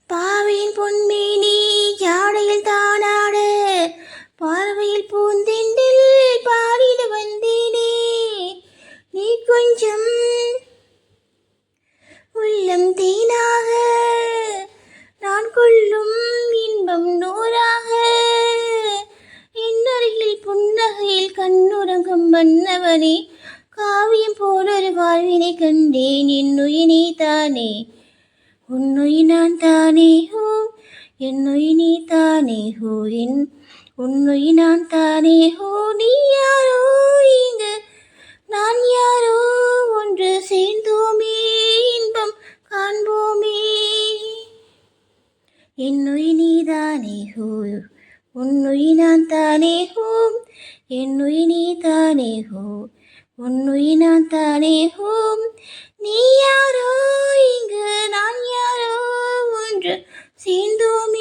பாவையின் பொன்மேனி ஜாடையில் தானாட பார்வையில் பூந்தெண்டில் பாடிட வந்தேனே. நீ கொஞ்சம் உள்ளம் தேனாக நான் கொள்ளும் இன்பம் நூறாக என்னருகில் புன்னகையில் கண்ணுறங்கும் மன்னவனே. காவியம் போலொரு வாழ்வினை கண்டேன் என்னுயினே தானே உன்னுயிர் நான் தானே ஹோ என்னுயிர் நீ தானே ஹோ என் உன்னுயிர் நான் தானே ஹோ. நீ யாரோ இங்கு நான் யாரோ ஒன்று சேர்ந்தோமே இன்பம் காண்போமே. என்னுயிர் நீ தானே ஹோ உன்னுயிர் நான் தானே ஹோ என்னுயிர் நீ தானே ஹோ உன்னுயிர் நான் தானே ஹோ. நீ யாரோ இங்கு நான் யாரோ ஒன்று சேர்ந்தோமே